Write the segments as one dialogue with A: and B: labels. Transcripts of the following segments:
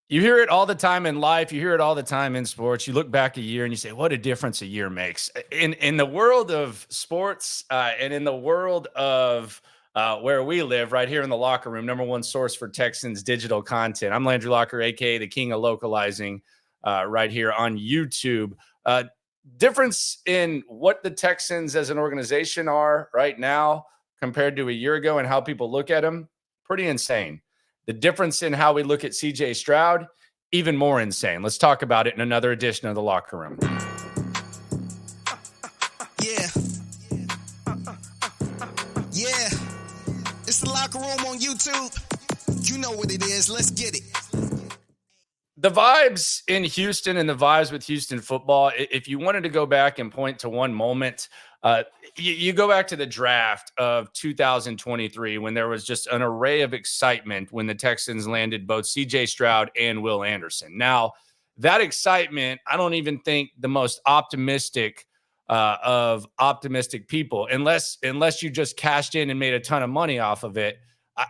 A: You hear it all the time in life. You hear it all the time in sports. You look back a year and you say, "What a difference a year makes." In the world of sports, and in the world of where we live, right here in the locker room, number one source for Texans digital content. I'm Landry Locker, aka the King of Localizing, right here on YouTube. Uh, Difference in what the Texans as an organization are right now compared to a year ago, and how people look at them, pretty insane. The difference in how we look at CJ Stroud, even more insane. Let's talk about it in another edition of the Locker Room.
B: Yeah. Yeah. It's the Locker Room on YouTube. You know what it is. Let's get it.
A: The vibes in Houston and the vibes with Houston football, if you wanted to go back and point to one moment, you go back to the draft of 2023 when there was just an array of excitement when the Texans landed both CJ Stroud and Will Anderson. Now, that excitement, I don't even think the most optimistic of optimistic people, unless you just cashed in and made a ton of money off of it.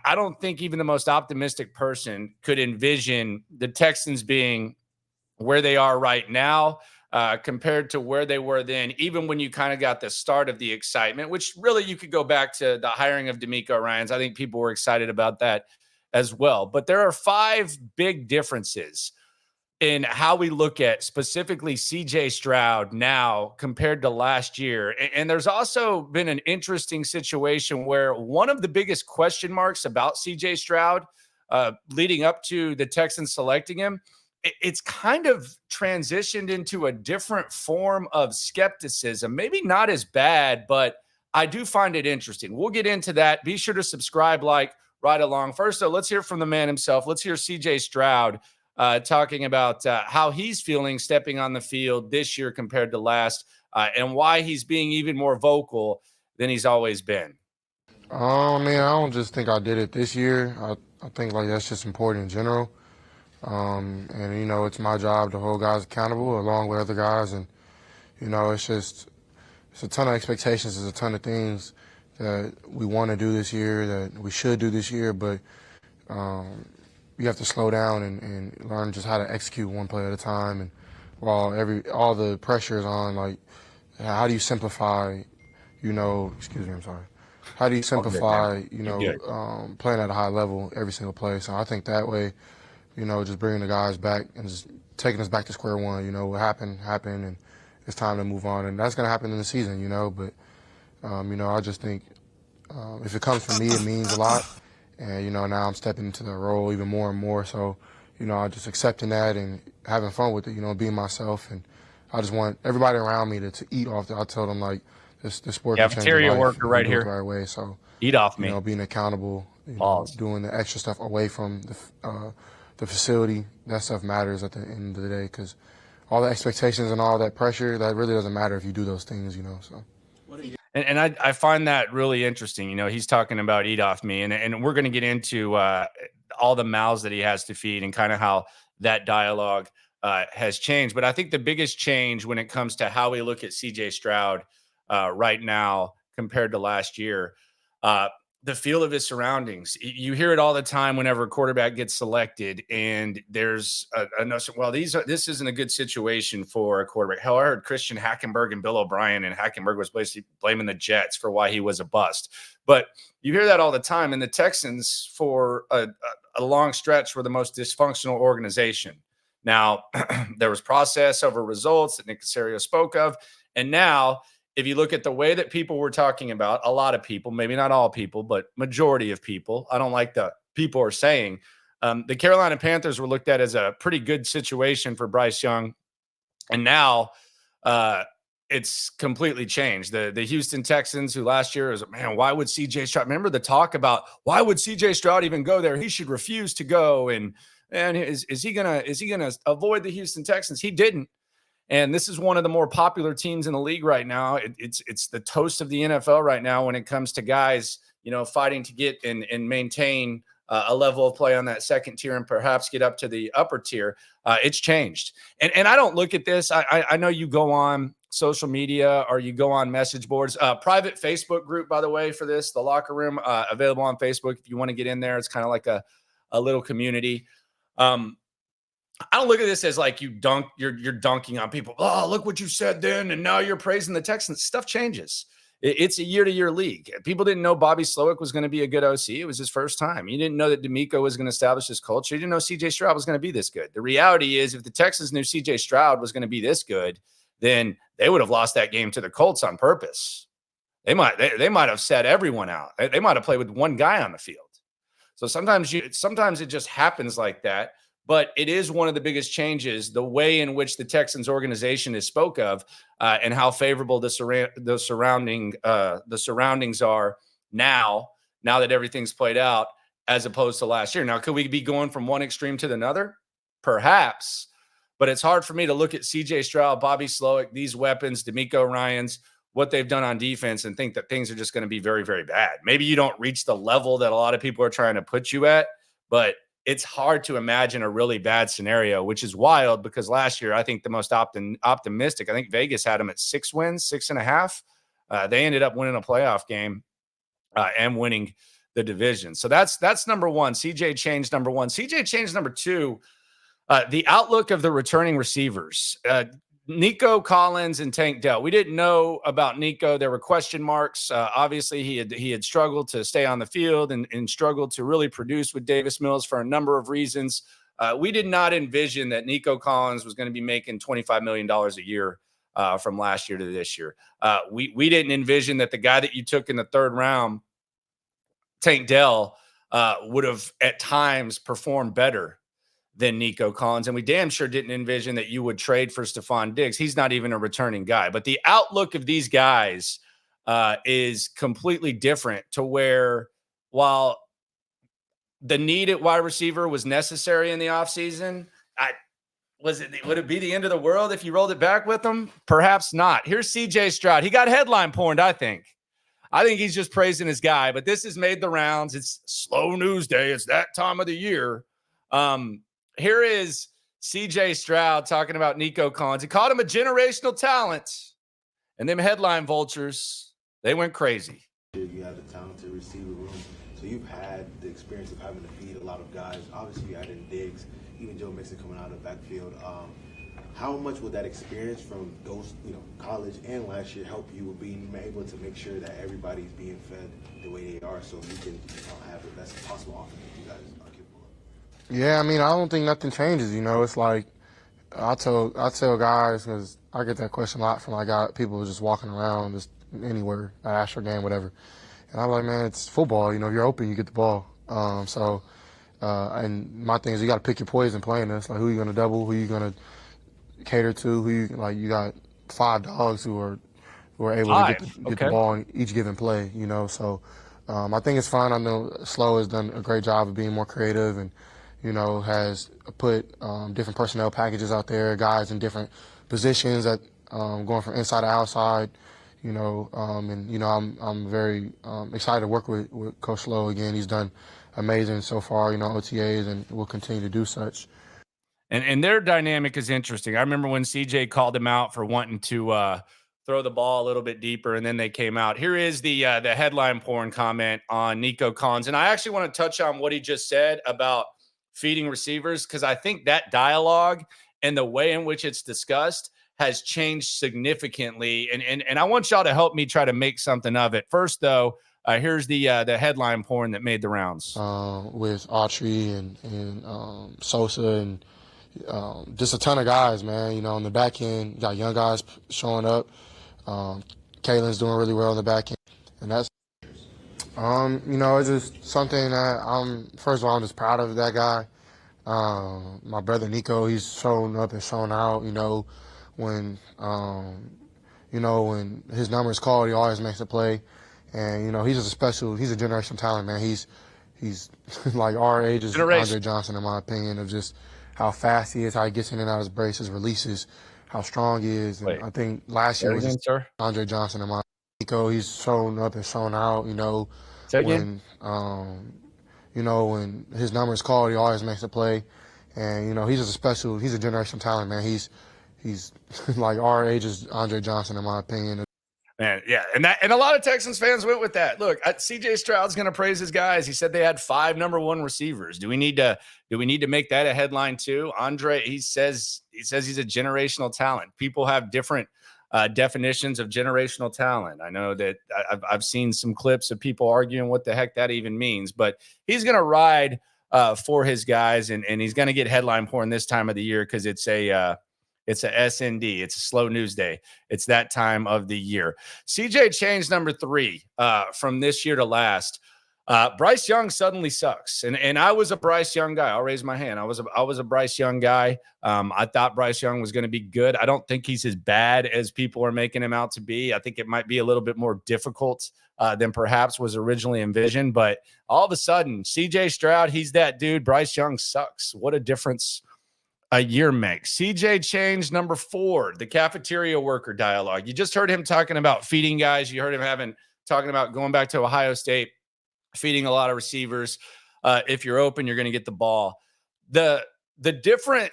A: I don't think even the most optimistic person could envision the Texans being where they are right now, compared to where they were then, even when you kind of got the start of the excitement, which really you could go back to the hiring of D'Amico Ryans. I think people were excited about that as well. But there are five big differences in how we look at specifically CJ Stroud now compared to last year. And there's also been an interesting situation where one of the biggest question marks about CJ Stroud, leading up to the Texans selecting him, it's kind of transitioned into a different form of skepticism. Maybe not as bad, but I do find it interesting. We'll get into that. Be sure to subscribe, like, right along. First, though, let's hear from the man himself. Let's hear CJ Stroud talking about how he's feeling stepping on the field this year compared to last, and why he's being even more vocal than he's always been.
C: Man, I don't just think I did it this year. I think like that's just important in general. And you know, it's my job to hold guys accountable along with other guys. And you know, it's a ton of expectations. There's a ton of things that we want to do this year, that we should do this year, but you have to slow down and learn just how to execute one play at a time. And while all the pressure is on, like, how do you simplify, you know, excuse me, I'm sorry. How do you simplify, you know, playing at a high level every single play? So I think that way, you know, just bringing the guys back and just taking us back to square one, you know, what happened, and it's time to move on. And that's going to happen in the season, you know, but, you know, I just think if it comes from me, it means a lot. And, you know, now I'm stepping into the role even more and more. So, you know, I'm just accepting that and having fun with it, you know, being myself. And I just want everybody around me to eat off that. I tell them, like, this sport can change your
A: Cafeteria
C: life.
A: worker right here.
C: The right way. So,
A: Eat off me.
C: You know, being accountable, you know, doing the extra stuff away from the facility, that stuff matters at the end of the day, because all the expectations and all that pressure, that really doesn't matter if you do those things, you know, so.
A: And I find that really interesting. You know, he's talking about eat off me, and we're going to get into all the mouths that he has to feed and kind of how that dialogue has changed. But I think the biggest change when it comes to how we look at CJ Stroud right now compared to last year, the feel of his surroundings. You hear it all the time whenever a quarterback gets selected, and there's a notion, well, this isn't a good situation for a quarterback. Hell, I heard Christian Hackenberg and Bill O'Brien, and Hackenberg was basically blaming the Jets for why he was a bust. But you hear that all the time, and the Texans for a long stretch were the most dysfunctional organization. Now, there was process over results that Nick Caserio spoke of, and now if you look at the way that people were talking about, a lot of people, maybe not all people, but majority of people, I don't like the people are saying, the Carolina Panthers were looked at as a pretty good situation for Bryce Young. And now it's completely changed. The Houston Texans, who last year was, man, why would CJ Stroud? Remember the talk about why would CJ Stroud even go there? He should refuse to go. And is he gonna avoid the Houston Texans? He didn't. And this is one of the more popular teams in the league right now. It's the toast of the NFL right now when it comes to guys, you know, fighting to get and maintain a level of play on that second tier and perhaps get up to the upper tier. It's changed. And I don't look at this. I know you go on social media or you go on message boards. Private Facebook group, by the way, for this, the Locker Room, available on Facebook if you want to get in there. It's kind of like a little community. I don't look at this as like you're dunking on people. Oh, look what you said then, and now you're praising the Texans. Stuff changes. It's a year-to-year league. People didn't know Bobby Slowick was going to be a good OC. It was his first time. You didn't know that D'Amico was going to establish this culture. You didn't know CJ Stroud was going to be this good. The reality is, if the Texans knew CJ Stroud was going to be this good, then they would have lost that game to the Colts on purpose. They might have set everyone out. They might have played with one guy on the field. So sometimes it just happens like that. But it is one of the biggest changes, the way in which the Texans organization is spoke of, and how favorable the surroundings are now that everything's played out, as opposed to last year. Now, could we be going from one extreme to another? Perhaps, but it's hard for me to look at CJ Stroud, Bobby Slowick, these weapons, D'Amico Ryans, what they've done on defense, and think that things are just going to be very, very bad. Maybe you don't reach the level that a lot of people are trying to put you at, but it's hard to imagine a really bad scenario, which is wild because last year, I think the most optimistic, I think Vegas had them at 6 wins, 6.5. They ended up winning a playoff game and winning the division. So that's number one. CJ changed number one. CJ changed number two, the outlook of the returning receivers. Nico Collins and Tank Dell. We didn't know about Nico. There were question marks. Obviously, he had struggled to stay on the field and struggled to really produce with Davis Mills for a number of reasons. We did not envision that Nico Collins was going to be making $25 million a year from last year to this year. We didn't envision that the guy that you took in the third round, Tank Dell, would have at times performed better than Nico Collins. And we damn sure didn't envision that you would trade for Stefon Diggs. He's not even a returning guy. But the outlook of these guys is completely different, to where while the need at wide receiver was necessary in the offseason, would it be the end of the world if you rolled it back with them? Perhaps not. Here's CJ Stroud. He got headline porned, I think. I think he's just praising his guy, but this has made the rounds. It's slow news day. It's that time of the year. Here is CJ Stroud talking about Nico Collins. He called him a generational talent. And them headline vultures, they went crazy.
D: You have the talented receiver room. So you've had the experience of having to feed a lot of guys. Obviously, you had in Diggs, even Joe Mixon coming out of the backfield. How much would that experience from those, college and last year help you with being able to make sure that everybody's being fed the way they are, so you can have the best possible offense that you guys are capable of?
C: Yeah, I mean, I don't think nothing changes. It's like I tell guys, because I get that question a lot from people just walking around just anywhere, at Astro game, whatever. And I'm like, man, it's football. If you're open, you get the ball. And my thing is, you got to pick your poison playing this. Like, who you going to double? Who you going to cater to? You got 5 dogs who are able to get the ball in each given play. So I think it's fine. I know Slow has done a great job of being more creative and has put different personnel packages out there, guys in different positions that going from inside to outside. I'm very excited to work with Coach Slow again. He's done amazing so far, OTAs, and will continue to do such.
A: And their dynamic is interesting. I remember when CJ called him out for wanting to throw the ball a little bit deeper, and then they came out. Here is the headline porn comment on Nico Collins. And I actually want to touch on what he just said about feeding receivers, because I think that dialogue and the way in which it's discussed has changed significantly. And I want y'all to help me try to make something of it. First, though, here's the headline porn that made the rounds.
C: With Autry and Sosa and just a ton of guys, man. On the back end, you got young guys showing up. Kalen's doing really well on the back end. And that's, it's just something that first of all, I'm just proud of that guy. My brother Nico, he's shown up and shown out, when his number is called, he always makes a play. And, he's a generational talent, man. He's like our age is Andre Johnson, in my opinion, of just how fast he is, how he gets in and out of his brace, his releases, how strong he is. And I think last year was just Andre Johnson, in my Nico, he's shown up and shown out, when his number is called, he always makes a play. And, he's a generational talent, man. He's like our age is Andre Johnson, in my opinion.
A: Man, yeah, and a lot of Texans fans went with that. Look, CJ Stroud's going to praise his guys. He said they had 5 number 1 receivers. Do we need to make that a headline too? Andre, he says he's a generational talent. People have different definitions of generational talent. I know that I've seen some clips of people arguing what the heck that even means, but he's going to ride for his guys, and he's going to get headline porn this time of the year because it's a SND. It's a slow news day. It's that time of the year. CJ changed number 3 from this year to last. Bryce Young suddenly sucks. And I was a Bryce Young guy. I'll raise my hand. I was a Bryce Young guy. I thought Bryce Young was going to be good. I don't think he's as bad as people are making him out to be. I think it might be a little bit more difficult than perhaps was originally envisioned. But all of a sudden, CJ Stroud, he's that dude. Bryce Young sucks. What a difference a year makes. CJ changed number 4, the cafeteria worker dialogue. You just heard him talking about feeding guys. You heard him talking about going back to Ohio State, feeding a lot of receivers. If you're open, you're going to get the ball. The different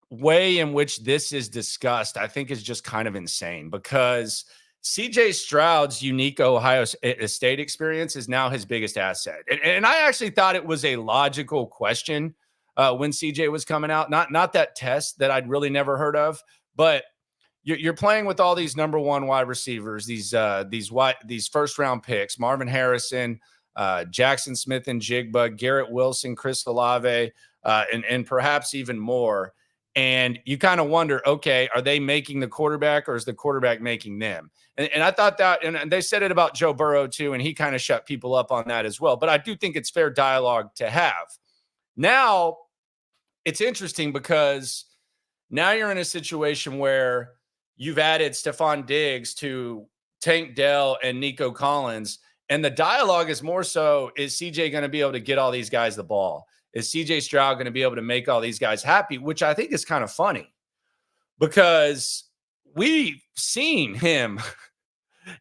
A: way in which this is discussed, I think, is just kind of insane because CJ Stroud's unique Ohio State experience is now his biggest asset. And I actually thought it was a logical question when CJ was coming out, not that test that I'd really never heard of, but you're playing with all these number 1 wide receivers, these first round picks, Marvin Harrison, Jackson Smith and Jigba, Garrett Wilson, Chris Olave, and perhaps even more. And you kind of wonder, okay, are they making the quarterback or is the quarterback making them? And I thought that, and they said it about Joe Burrow too, and he kind of shut people up on that as well. But I do think it's fair dialogue to have. Now, it's interesting because now you're in a situation where you've added Stefon Diggs to Tank Dell and Nico Collins, and the dialogue is more so, is CJ going to be able to get all these guys the ball? Is CJ Stroud going to be able to make all these guys happy? Which I think is kind of funny because we've seen him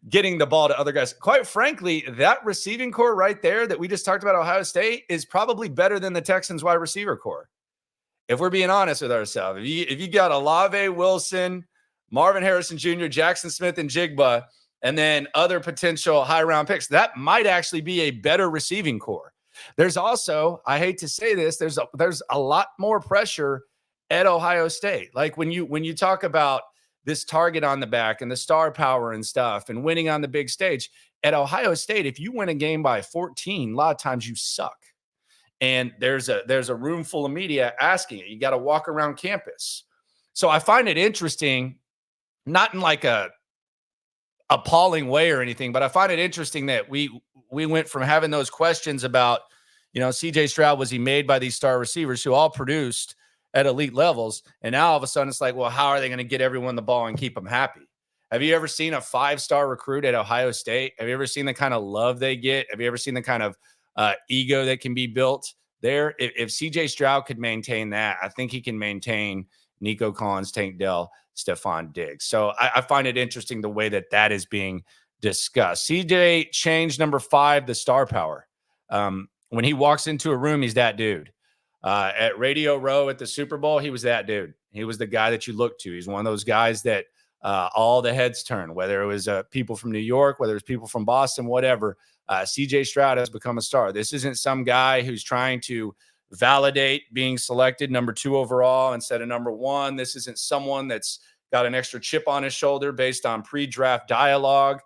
A: getting the ball to other guys. Quite frankly, that receiving core right there that we just talked about, Ohio State, is probably better than the Texans wide receiver core. If we're being honest with ourselves, if you got Olave, Wilson, Marvin Harrison Jr., Jackson Smith, and Jigba, and then other potential high round picks, that might actually be a better receiving core. There's also, I hate to say this, there's a lot more pressure at Ohio State. Like when you talk about this target on the back and the star power and stuff and winning on the big stage at Ohio State, if you win a game by 14, a lot of times you suck. And there's a room full of media asking it. You got to walk around campus. So I find it interesting, not in like a appalling way or anything, but I find it interesting that we went from having those questions about, CJ Stroud, was he made by these star receivers who all produced at elite levels? And now all of a sudden it's like, well, how are they going to get everyone the ball and keep them happy? Have you ever seen a 5-star recruit at Ohio State? Have you ever seen the kind of love they get? Have you ever seen the kind of ego that can be built there? If CJ Stroud could maintain that, I think he can maintain Nico Collins, Tank Dell, Stefon Diggs. So I find it interesting the way that is being discussed. CJ changed number 5, the star power. When he walks into a room, he's that dude. At Radio Row at the Super Bowl, he was that dude. He was the guy that you look to. He's one of those guys that all the heads turn, whether it was people from New York, whether it's people from Boston, whatever. CJ Stroud has become a star. This isn't some guy who's trying to validate being selected number 2 overall instead of number 1. This isn't someone that's got an extra chip on his shoulder based on pre-draft dialogue.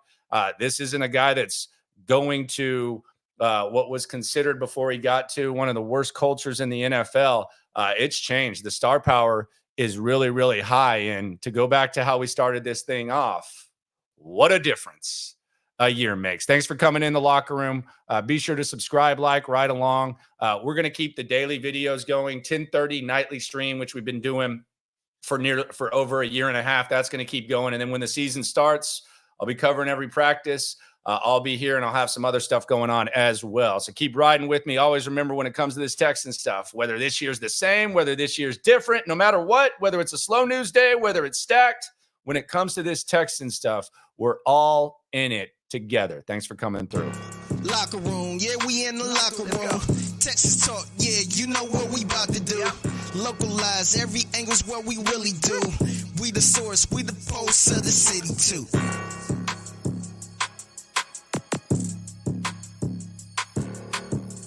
A: This isn't a guy that's going to what was considered before he got to one of the worst cultures in the NFL. It's changed. The star power is really, really high. And to go back to how we started this thing off, what a difference a year makes. Thanks for coming in the locker room. Be sure to subscribe, like, ride along. We're going to keep the daily videos going, 10:30 nightly stream, which we've been doing for over a year and a half. That's going to keep going. And then when the season starts, I'll be covering every practice. I'll be here and I'll have some other stuff going on as well. So keep riding with me. Always remember, when it comes to this Texan stuff, whether this year's the same, whether this year's different, no matter what, whether it's a slow news day, whether it's stacked, when it comes to this Texan stuff, we're all in it together. Thanks for coming through.
B: Locker room, yeah, we in the locker room. Texas talk, yeah, you know what we about to do. Localize, every angle's what we really do. We the source, we the pulse of the city too.